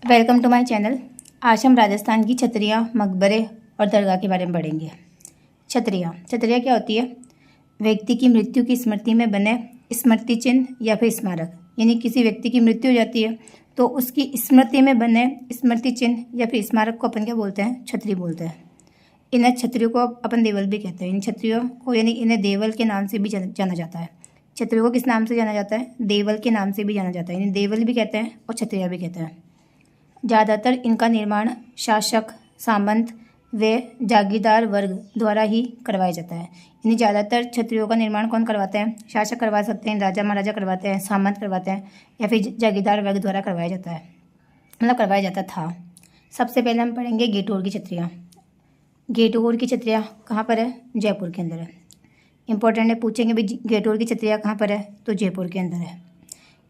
Welcome to my channel. आज हम राजस्थान की छतरियाँ, मकबरे और दरगाह के बारे में पढ़ेंगे। छतरियाँ क्या होती है? व्यक्ति की मृत्यु की स्मृति में बने स्मृति चिन्ह या फिर स्मारक। यानी किसी व्यक्ति की मृत्यु हो जाती है तो उसकी स्मृति में बने स्मृति चिन्ह या फिर स्मारक को अपन क्या बोलते हैं? छतरी बोलते हैं। इन्हें छतरियों को अपन देवल भी कहते हैं। इन छतरियों को यानी इन्हें देवल के नाम से भी जाना जाता है। छतरियों को किस नाम से जाना जाता है? देवल के नाम से भी जाना जाता है। यानी देवल भी कहते हैं और छतरिया भी कहते हैं। ज़्यादातर इनका निर्माण शासक, सामंत व जागीरदार वर्ग द्वारा ही करवाया जाता है। यानी ज़्यादातर छतरियों का निर्माण कौन करवाते हैं? शासक करवा सकते हैं, राजा महाराजा करवाते हैं, सामंत करवाते हैं या फिर जागीरदार वर्ग द्वारा करवाया जाता है, मतलब करवाया जाता था। सबसे पहले हम पढ़ेंगे गेटोर की छतरियाँ। गेटोर की छतरियाँ कहाँ पर है? जयपुर के अंदर है। इंपॉर्टेंट है, पूछेंगे भी गेटोर की छतरियाँ कहाँ पर है? तो जयपुर के अंदर है।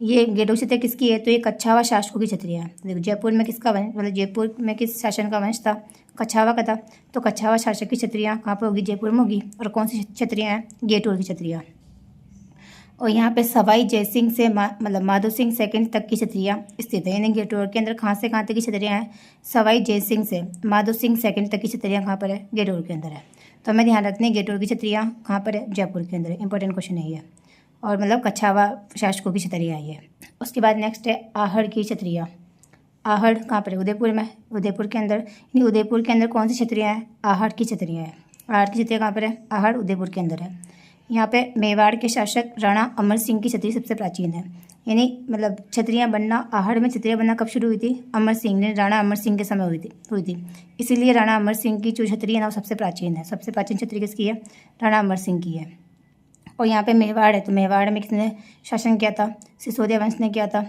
ये गेटोर छतरी किसकी है? तो ये कच्छावा शासकों की छतरी है। देखो जयपुर में किसका वंश, मतलब जयपुर में किस शासन का वंश था? कच्छावा का था। तो कच्छावा शासक की छतरियाँ कहाँ पर होगी? जयपुर में होगी। और कौन सी छतरियाँ हैं? गेटोर की छतरियाँ। और यहाँ पे सवाई जयसिंह से मतलब माधो सिंह सेकंड तक की छतरियाँ स्थित है। यानी गेटोर के अंदर कहाँ से कहाँ तक की छतरियाँ हैं? सवाई जयसिंह से माधो सिंह सेकंड तक की छतरियाँ कहाँ पर है? गेटोर के अंदर है। तो हमें ध्यान रखना है गेटोर की छतरियाँ कहाँ पर है? जयपुर के अंदर है। इंपॉर्टेंट क्वेश्चन है ये। और मतलब कच्छावा शासकों की छतरियाँ आई है। उसके बाद नेक्स्ट है आहड़ की छतरियाँ। आहड़ कहाँ पर है? उदयपुर में। उदयपुर के अंदर, यानी उदयपुर के अंदर कौन सी छतरियाँ हैं? आहड़ की छतरियाँ हैं। आहड़ की छतरियाँ कहाँ पर है? आहड़ उदयपुर के अंदर है। यहाँ पे मेवाड़ के शासक राणा अमर सिंह की छतरी सबसे प्राचीन है। यानी मतलब छतरियाँ बनना, आहड़ में छतरियाँ बनना कब शुरू हुई थी? अमर सिंह ने, राणा अमर सिंह के समय हुई थी। इसीलिए राणा अमर सिंह की जो छतरी है ना वो सबसे प्राचीन है। सबसे प्राचीन छतरी किसकी है? राणा अमर सिंह की है। और यहाँ पे मेवाड़ है, तो मेवाड़ में किसने शासन किया था? सिसोदिया वंश ने किया था।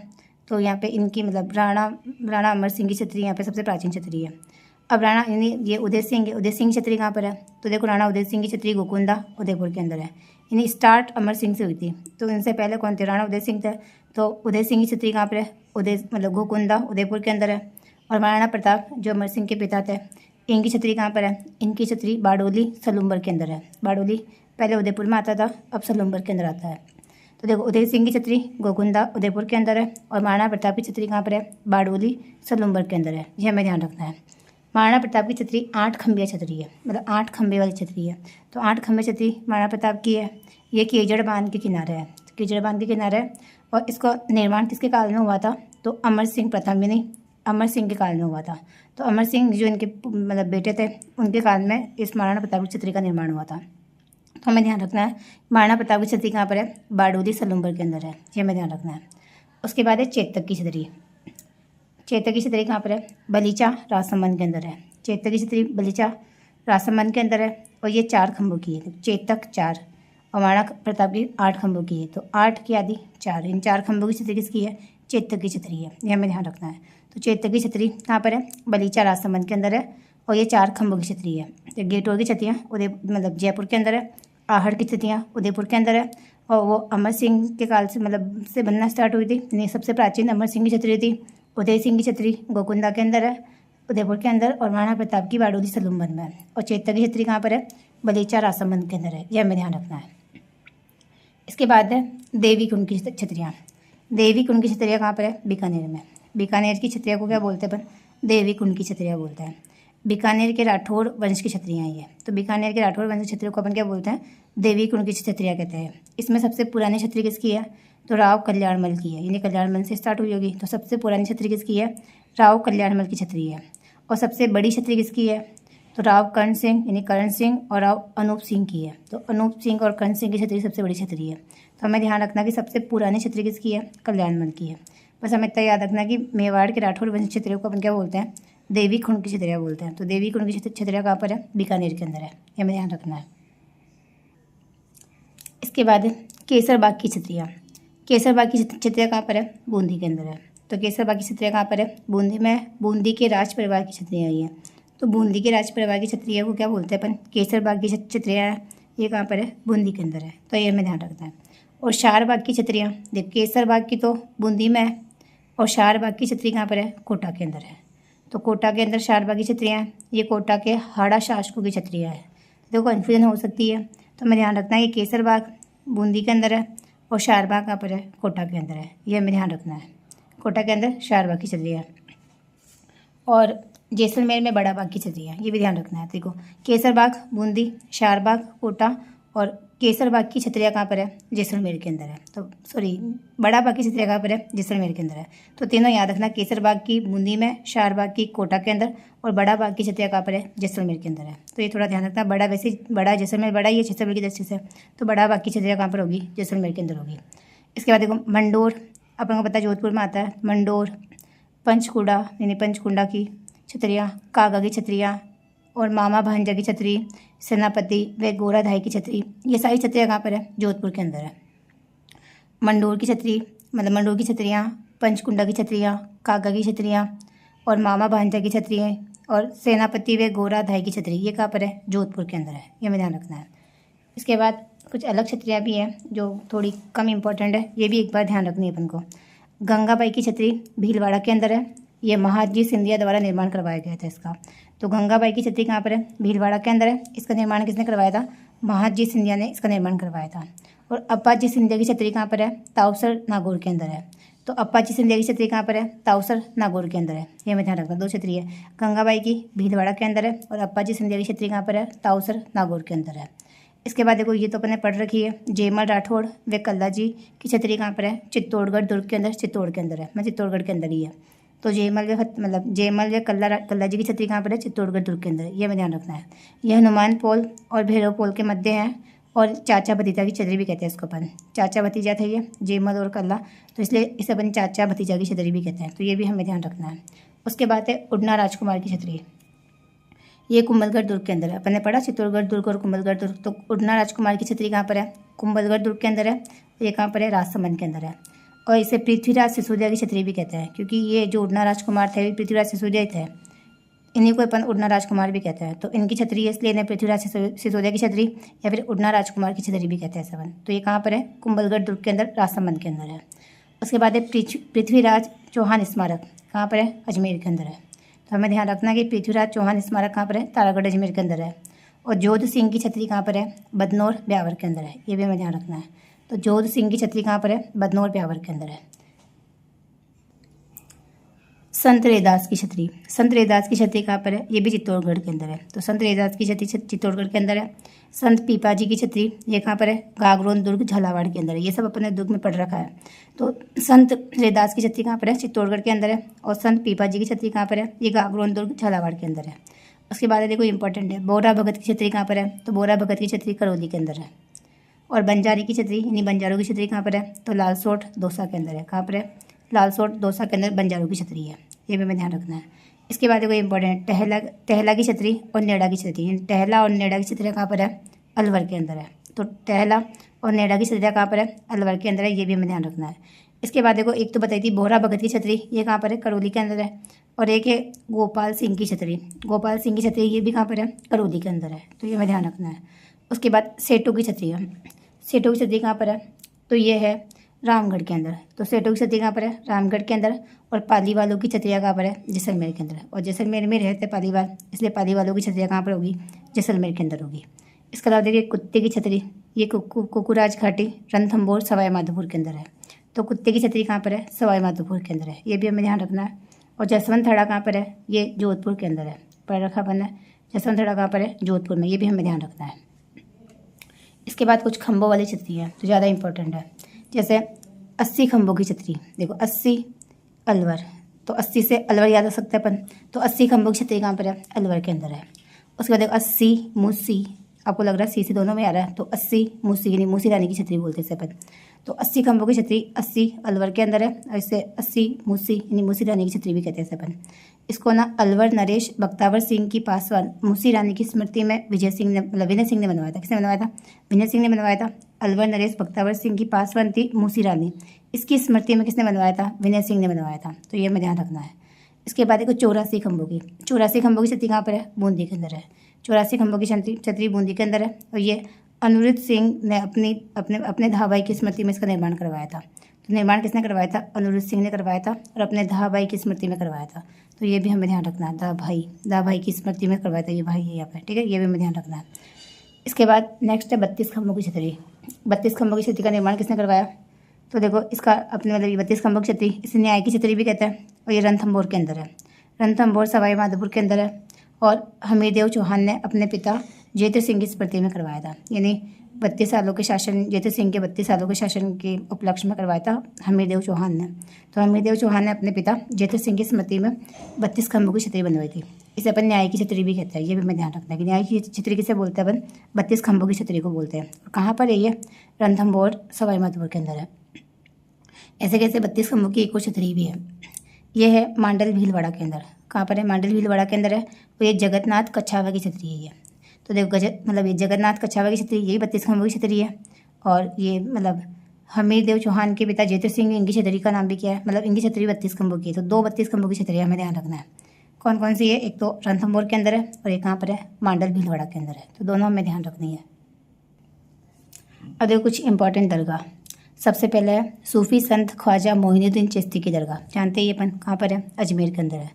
तो यहाँ पे इनकी मतलब राणा अमर सिंह की छतरी यहाँ पे सबसे प्राचीन छतरी है। अब राणा यानी ये उदय सिंह की छतरी कहाँ पर है? तो देखो राणा उदय सिंह की छतरी गोकुंदा उदयपुर के अंदर है। यानी स्टार्ट अमर सिंह से हुई थी। तो इनसे पहले कौन थे? राणा उदय सिंह थे। तो उदय सिंह की छतरी कहाँ पर है? उदय मतलब गोकुंदा उदयपुर के अंदर है। और महाराणा प्रताप जो अमर सिंह के पिता थे, इनकी छतरी कहाँ पर है? इनकी छतरी बारडोली सलूम्बर के अंदर है। बारडोली पहले उदयपुर में आता था, अब सलूम्बर के अंदर आता है। तो देखो उदय सिंह की छतरी गोकुंदा उदयपुर के अंदर है और महाराणा प्रताप की छतरी कहाँ पर है? बारडोली सलूम्बर के अंदर है। यह हमें ध्यान रखना है। महाराणा प्रताप की छतरी 8 खंभे छतरी है, मतलब 8 खंभे वाली छतरी है। तो 8 खंभे छतरी महाराणा प्रताप की है। ये केजड़ बांध के किनारे है। केजड़ बांध के किनारे है। और इसका निर्माण किसके काल में हुआ था? तो अमर सिंह प्रथम, यानी अमर सिंह के काल में हुआ था। तो अमर सिंह जो इनके मतलब बेटे थे, उनके काल में इस महाराणा प्रताप की छतरी का निर्माण हुआ था। तो हमें ध्यान रखना है महाराणा प्रताप की छतरी कहाँ पर है? बारडोली सलूम्बर के अंदर है। ये हमें ध्यान रखना है। उसके बाद है चेतक की छतरी। चेतक की छतरी कहाँ पर है? बलीचा राजसमंद के अंदर है। चेतक की छतरी बलीचा राजसमंद के अंदर है। और ये 4 खंभों की है। चेतक 4 और महाराणा प्रताप की 8 खंभों की है। तो 8 की आदि 4, इन 4 खंभों की छतरी किसकी है? चेतक की छतरी है। ये हमें ध्यान रखना है। तो चेतक की छतरी कहाँ पर है? बलीचा राजसमंद के अंदर है और ये 4 खंभों की छतरी है। तो गेटोर की छतरियाँ उदय मतलब जयपुर के अंदर है। आहड़ की छतरियाँ उदयपुर के अंदर है। और वो अमर सिंह के काल से मतलब से बनना स्टार्ट हुई थी। यानी सबसे प्राचीन अमर सिंह की छतरी थी। उदय सिंह की छतरी गोकुंदा के अंदर है, उदयपुर के अंदर। और महाराणा प्रताप की बारडोली सलूम्बर में है। और चेतक की छतरी कहाँ पर है? बलीचा राजसमंद के अंदर है। यह हमें ध्यान रखना है। इसके बाद है देवी कुंड की छतरियाँ। देवी कुंड की छतरियाँ कहाँ पर है? बीकानेर में। बीकानेर की छतरियाँ को क्या बोलते हैं अपन? देवी कुंड की छतरियाँ बोलते हैं। बीकानेर के राठौड़ वंश की छतरियाँ ये। तो बीकानेर के राठौड़ वंश की छतरियों को अपन क्या बोलते हैं? देवी कुंड की छतरियाँ कहते हैं। इसमें सबसे पुरानी छतरी किसकी है? तो राव कल्याणमल की है। यानी कल्याणमल से स्टार्ट हुई होगी। तो सबसे पुरानी छतरी किसकी है? राव कल्याणमल की छतरी है। और सबसे बड़ी छतरी किसकी है? तो राव कर्ण सिंह यानी कर्ण सिंह और राव अनूप सिंह की है। तो अनूप सिंह और कर्ण सिंह की छतरी सबसे बड़ी छतरी है। तो हमें ध्यान रखना कि सबसे पुरानी छतरी किसकी है? कल्याणमल की है। बस हमें इतना याद रखना कि मेवाड़ के राठौड़ वंश छतरियों को अपन क्या बोलते हैं? देवी कुंड की छतरियाँ बोलते हैं। तो देवी कुंड की छतरियाँ कहाँ पर है? बीकानेर के अंदर है। ये हमें ध्यान रखना है। इसके बाद केसरबाग की छतरियाँ। केसरबाग की छतरियाँ कहाँ पर है? बूंदी के अंदर है। तो केसरबाग की छतरियाँ कहाँ पर है? बूंदी में। बूंदी के राज परिवार की छतरियाँ आई हैं। तो बूंदी के राज परिवार की छतरियाँ को क्या बोलते हैं अपन? केसरबाग की छतरियाँ हैं। ये कहाँ पर है? बूंदी के अंदर है। तो ये हमें ध्यान रखना है। और शारबाग की छतरियाँ, देख केसरबाग की तो बूंदी में है और शारबाग की छतरी कहाँ पर है? कोटा के अंदर है। तो कोटा के अंदर शारबाग की छतरियाँ हैं। ये कोटा के हाड़ा शासकों की छतरियाँ हैं। देखो कन्फ्यूजन हो सकती है, तो हमें ध्यान रखना है कि केसरबाग बूंदी के अंदर है और शारबाग कहाँ पर है? कोटा के अंदर है। ये हमें ध्यान रखना है। कोटा के अंदर शारबाग की छतरियाँ है। और जैसलमेर में बड़ा बाग की छतरी है, ये भी ध्यान रखना है। देखो केसर बाग बूंदी, शार बाग कोटा और केसर बाग की छतरिया कहाँ पर है? जैसलमेर के अंदर है। तो सॉरी, बड़ा बाग की छतरिया कहाँ पर है? जैसलमेर के अंदर है। तो तीनों याद रखना, केसर बाग की बूंदी में, शार बाग की कोटा के अंदर और बड़ा बाग की छतरिया कहाँ पर है? जैसलमेर के अंदर है। तो ये थोड़ा ध्यान रखना। बड़ा वैसे बड़ा जैसलमेर बड़ा ही है जैसलमेर की दृष्टि से, तो बड़ा बाग की छतरिया कहाँ पर होगी? जैसलमेर के अंदर होगी। इसके बाद देखो मंडोर, अपन को पता है जोधपुर में आता है। मंडोर, पंचकुड़ा यानी पंचकुंडा की छतरिया, कागा की छतरिया और मामा भांजा की छतरी, सेनापति व गोराधाई की छतरी, ये सारी छतरियाँ कहाँ पर है? जोधपुर के अंदर है। मंडोर की छतरी मतलब मंडोर की छतरियाँ, पंचकुंडा की छतरियाँ, कागा की छतरियाँ और मामा भांजा की छतरियाँ और सेनापति व गोराधाई की छतरी, ये कहाँ पर है? जोधपुर के अंदर है। ये हमें ध्यान रखना है। इसके बाद कुछ अलग छतरियाँ भी हैं जो थोड़ी कम इम्पोर्टेंट है, ये भी एक बार ध्यान रखनी है अपन को। गंगाबाई की छतरी भीलवाड़ा के अंदर है। ये महादजी सिंधिया द्वारा निर्माण करवाया गया था इसका। तो गंगाबाई की छतरी कहाँ पर है? भीलवाड़ा के अंदर है। इसका निर्माण किसने करवाया था? महादजी सिंधिया ने इसका निर्माण करवाया था। और अप्पाजी सिंधिया की छतरी कहाँ पर है? ताउसर नागौर के अंदर है। तो अप्पाजी सिंधिया की छतरी कहाँ पर है? ताउसर नागौर के अंदर है। ये हमें ध्यान रखना। दो छतरी है, गंगाबाई की भीलवाड़ा के अंदर है और अप्पाजी सिंधिया की छतरी कहाँ पर है? ताउसर नागौर के अंदर है। इसके बाद देखो ये तो अपने पढ़ रखी है, जयमल राठौड़ व कल्ला जी की छतरी कहाँ पर है? चित्तौड़गढ़ दुर्ग के अंदर, चित्तौड़ के अंदर है। मैं चित्तौड़गढ़ के अंदर ही है। तो जयमल व कल्ला जी की छतरी कहाँ पर है? चित्तौड़गढ़ दुर्ग के अंदर। ये हमें ध्यान रखना है। यह हनुमान पोल और भैरव पोल के मध्य है और चाचा भतीजा की छतरी भी कहते हैं इसको अपन। चाचा भतीजा थे ये जयमल और कल्ला, तो इसलिए इसे अपन चाचा भतीजा की छतरी भी कहते हैं। तो ये भी हमें ध्यान रखना है। उसके बाद है उड़ना राजकुमार की छतरी, ये कुंभलगढ़ दुर्ग के अंदर है। अपन ने पढ़ा चित्तौड़गढ़ दुर्ग और कुंभलगढ़ दुर्ग। तो उड़ना राजकुमार की छतरी कहाँ पर है? कुंभलगढ़ दुर्ग के अंदर है। ये कहाँ पर है? राजसमंद के अंदर है। और इसे पृथ्वीराज सिसोदिया की छतरी भी कहते हैं, क्योंकि ये जो उड़ना राजकुमार थे पृथ्वीराज सिसोदिया ही थे। इन्हीं को अपन उड़ना राजकुमार भी कहते हैं। तो इनकी छतरी है, इसलिए इन्हें पृथ्वीराज सिसोदिया की छतरी या फिर उड़ना राजकुमार की छतरी भी कहते हैं सब। तो ये कहाँ पर है? कुंभलगढ़ दुर्ग के अंदर, राजसमंद के अंदर है। उसके बाद है पृथ्वीराज चौहान स्मारक, कहाँ पर है? अजमेर के अंदर है। तो हमें ध्यान रखना कि पृथ्वीराज चौहान स्मारक कहाँ पर है? तारागढ़ अजमेर के अंदर है। और जोध सिंह की छतरी कहाँ पर है? बदनौर ब्यावर के अंदर है। ये भी हमें ध्यान रखना है। तो जोध सिंह की छतरी कहाँ पर है? बदनौर ब्यावर के अंदर है। संत रैदास की छतरी, संत रैदास की छतरी कहाँ पर है? ये भी चित्तौड़गढ़ के अंदर है। तो संत रैदास की छतरी चित्तौड़गढ़ के अंदर है। संत पीपाजी की छतरी, ये कहाँ पर है? गागरोन दुर्ग झालावाड़ के अंदर है। ये सब अपने दुर्ग में पढ़ रखा है। तो संत रैदास की छतरी कहाँ पर है? चित्तौड़गढ़ के अंदर है। और संत पीपाजी की छतरी कहाँ पर है? ये गागरोन दुर्ग झालावाड़ के अंदर है। उसके बाद देखो इंपॉर्टेंट है, बोरा भगत की छतरी कहाँ पर है? तो बोरा भगत की छतरी करौली के अंदर है। और बंजारी की छतरी यानी बंजारों की छतरी कहाँ पर है? तो लालसोट दौसा के अंदर है। कहाँ पर है? लालसोट दौसा के अंदर बंजारों की छतरी है। ये भी हमें ध्यान रखना है। इसके बाद कोई इंपॉर्टेंट टहला की छतरी और नेड़ा की छतरी, टहला और नेड़ा की छतरियाँ कहाँ पर है? अलवर के अंदर है। तो टहला और नेड़ा की छतरियाँ कहाँ पर है? अलवर के अंदर है। ये भी हमें ध्यान रखना है। इसके बाद देखो एक तो बताई थी बोरा भगत की छतरी, ये कहाँ पर है? करौली के अंदर है। और एक है गोपाल सिंह की छतरी, गोपाल सिंह की छतरी ये भी कहाँ पर है? करौली के अंदर है। तो ये हमें ध्यान रखना है। उसके बाद सेठों की छतरी है, सेठों की छतरी कहाँ पर है? तो ये है रामगढ़ के अंदर। तो सेठों की छतरी कहाँ पर है? रामगढ़ के अंदर। और पालीवालों की छतरियाँ कहाँ पर है? जैसलमेर के अंदर। और जैसलमेर में रहते पालीवाल, इसलिए पालीवालों की छतरियाँ कहाँ पर होगी? जैसलमेर के अंदर होगी। इसके अलावा देखिए कुत्ते की छतरी, ये कुकुराज घाटी रणथंभौर सवाई माधोपुर के अंदर है। तो कुत्ते की छतरी कहाँ पर है? सवाई माधोपुर के अंदर है। ये भी हमें ध्यान रखना है। और जसवंत थड़ा कहाँ पर है? ये जोधपुर के अंदर है। पढ़ रखा अपन है। जसवंत थड़ा कहाँ पर है? जोधपुर में। ये भी हमें ध्यान रखना है। इसके बाद कुछ खंभों वाली छतरी है जो ज़्यादा इंपॉर्टेंट है, जैसे 80 खंभों की छतरी। देखो 80 अलवर, तो 80 से अलवर याद आ सकता है अपन। तो 80 खंभों की छतरी कहाँ पर है? अलवर के अंदर है। उसके बाद देखो 80 मूसी, आपको लग रहा है सी से दोनों में आ रहा है। तो 80 मूसी यानी मूसी रानी की छतरी बोलते हैं अपन। तो 80 खंभों की छतरी 80 अलवर के अंदर है और इसे 80 मूसी यानी मूसी रानी की छतरी भी कहते हैं अपन। इसको ना अलवर नरेश बख्तावर सिंह की पासवान मूसी रानी की स्मृति में विनय सिंह ने बनवाया था। किसने बनवाया था? विनय सिंह ने बनवाया था। अलवर नरेश बख्तावर सिंह की पासवान थी मूसी रानी, इसकी स्मृति में किसने बनवाया था? विनय सिंह ने बनवाया था। तो ये हमें ध्यान रखना है। इसके बाद देखो 84 खंभों की, 84 खंभों की छतरी कहाँ पर है? बूंदी के अंदर है। 84 खंभों की छतरी बूंदी के अंदर है। और ये अनुरुद्ध सिंह ने अपने धाबाई की स्मृति में इसका निर्माण करवाया था। तो निर्माण किसने करवाया था? अनुरुद्ध सिंह ने करवाया था और अपने धाबाई की स्मृति में करवाया था। तो ये भी हमें ध्यान रखना है। दाभाई की स्मृति में करवाया था। ये भाई है यहाँ पर, ठीक है। ये भी हमें ध्यान रखना है। इसके बाद नेक्स्ट है 32 खंभों की छतरी। 32 खंभों की छतरी का निर्माण किसने करवाया? तो देखो इसका अपने मतलब 32 खंभों की छतरी, इसे न्याय की छतरी भी कहते हैं। और ये रणथंभौर के अंदर है। रणथंभौर सवाई माधोपुर के अंदर है। और हमीरदेव चौहान ने अपने पिता जेठर सिंह की स्मृति में करवाया था, यानी 32 सालों के शासन, जेठर सिंह के 32 सालों के शासन के उपलक्ष्य में करवाया था हमीरदेव चौहान ने। तो हमीरदेव चौहान ने अपने पिता जेठर सिंह की स्मृति में 32 खंभों की छतरी बनवाई थी। इसे अपन न्याय की छतरी भी कहते हैं, ये भी हमें ध्यान रखना है कि न्याय की छतरी किसे बोलते हैं अपन, 32 खंभों की छतरी को बोलते हैं। और कहाँ पर है ये, रणथंभौर सवाई माधोपुर के अंदर है। ऐसे कैसे 32 खंभों की एक और छतरी भी है। ये है मांडल भीलवाड़ा के अंदर। कहाँ पर है, मांडल भीलवाड़ा के अंदर है। तो ये जगन्नाथ कछावा की छतरी है ये। तो देखो मतलब ये जगन्नाथ कछावा की छतरी, यही 32 खंभों की छतरी है। और ये मतलब हमीरदेव चौहान के पिता जेठर सिंह, इनकी छतरी का नाम भी क्या है, मतलब इनकी छतरी 32 खंभों की है। तो 2 32 खंभों की छतरी हमें ध्यान रखना है। कौन कौन सी है, एक तो रणथंभौर के अंदर है और एक कहाँ पर है, मांडल भीलवाड़ा के अंदर है। तो दोनों हमें ध्यान रखनी है। अब देखो कुछ इंपॉर्टेंट दरगाह। सबसे पहले है सूफी संत ख्वाजा मोइनुद्दीन चिश्ती की दरगाह। जानते ही अपन कहाँ पर है, अजमेर के अंदर है।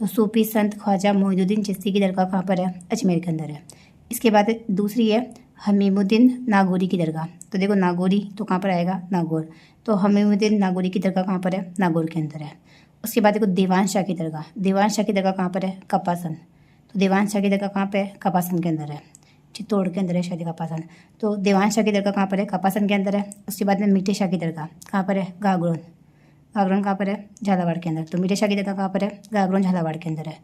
तो सूफी संत ख्वाजा मोइनुद्दीन चिश्ती की दरगाह कहाँ पर है, अजमेर के अंदर है। इसके बाद दूसरी है हमीमुद्दीन नागौरी की दरगाह। तो देखो नागौरी तो कहाँ पर आएगा, नागौर। तो हमीमुद्दीन नागौरी की दरगाह कहाँ पर है, नागौर के अंदर है। उसके बाद देखो दीवान शाह की दरगाह। दीवान शाह की दरगाह कहाँ पर है, कपासन। तो दीवान शाह की दरगाह कहाँ पे है, कपासन के अंदर है, चित्तौड़ के अंदर है शायद कपासन। तो दीवान शाह की दरगाह कहाँ पर है, कपासन के अंदर है। उसके बाद में मीठे शाह की दरगाह कहाँ पर है, गागरोन। गागरोन कहाँ पर है, झालावाड़ के अंदर। तो मीठे शाह की दरगाह कहाँ पर है, गागरोन झालावाड़ के अंदर है।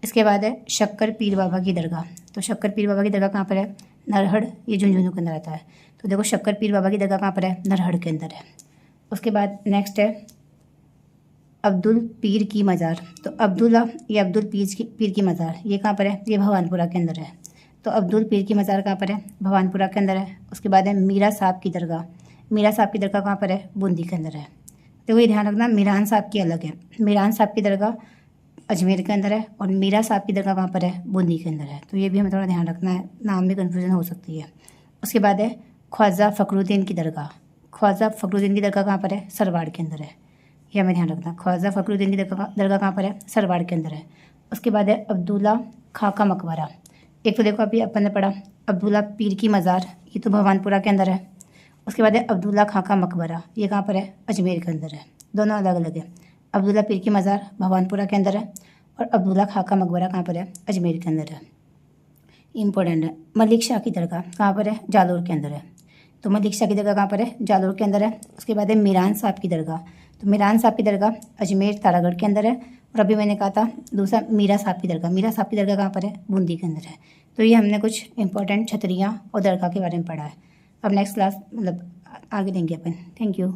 इसके बाद है शक्कर पीर बाबा की दरगाह। तो शक्कर पीर बाबा की दरगाह कहाँ पर है, नरहड़, ये झुंझुनू के अंदर आता है। तो देखो शक्कर पीर बाबा की दरगाह कहाँ पर है, नरहड़ के अंदर है। उसके बाद नेक्स्ट है अब्दुल पीर की मज़ार। तो अब्दुल्ला, ये अब्दुल पीर की मज़ार, ये कहाँ पर है, ये भवानपुरा के अंदर है। तो अब्दुल पीर की मज़ार कहाँ पर है, भवानपुरा के अंदर है। उसके बाद है मीरा साहब की दरगाह। मीरा साहब की दरगाह कहाँ पर है, बूंदी के अंदर है। तो ये ध्यान रखना, मीरान साहब की अलग है। मीरान साहब की दरगाह अजमेर के अंदर है और मीरा साहब की दरगाह कहाँ पर है, बूंदी के अंदर है। तो ये भी हमें थोड़ा ध्यान रखना है, नाम में कन्फ्यूजन हो सकती है। उसके बाद है ख्वाजा फ़खरुद्दीन की दरगाह। ख्वाजा फ़खरुद्दीन की दरगाह कहाँ पर है, सरवाड़ के अंदर है। ये हमें ध्यान रखना, ख्वाजा फ़खरुद्दीन की दरगाह कहाँ पर है, सरवाड़ के अंदर है। उसके बाद है अब्दुल्ला खां का मकबरा। एक तो देखो अभी अपन ने पढ़ा अब्दुल्ला पीर की मज़ार, ये तो भवानपुरा के अंदर है। उसके बाद है अब्दुल्ला खां का मकबरा, ये कहाँ पर है, अजमेर के अंदर है। दोनों अलग अलग है। अब्दुल्ला पीर की मज़ार भवानपुरा के अंदर है और अब्दुल्ला खां का मकबरा कहाँ पर है, अजमेर के अंदर है। इंपॉर्टेंट है मलिक शाह की दरगाह कहाँ पर है, जालोर के अंदर है। तो मलिक शाह की दरगाह कहाँ पर है, जालोर के अंदर है। उसके बाद है मीरान साहब की दरगाह। तो मीरान साहब की दरगाह अजमेर तारागढ़ के अंदर है। और अभी मैंने कहा था दूसरा मीरा साहब की दरगाह। मीरा साहब की दरगाह कहाँ पर है, बूंदी के अंदर है। तो ये हमने कुछ इंपॉर्टेंट छतरियाँ और दरगाह के बारे में पढ़ा है। अब नेक्स्ट क्लास मतलब आगे देंगे अपन। Thank you.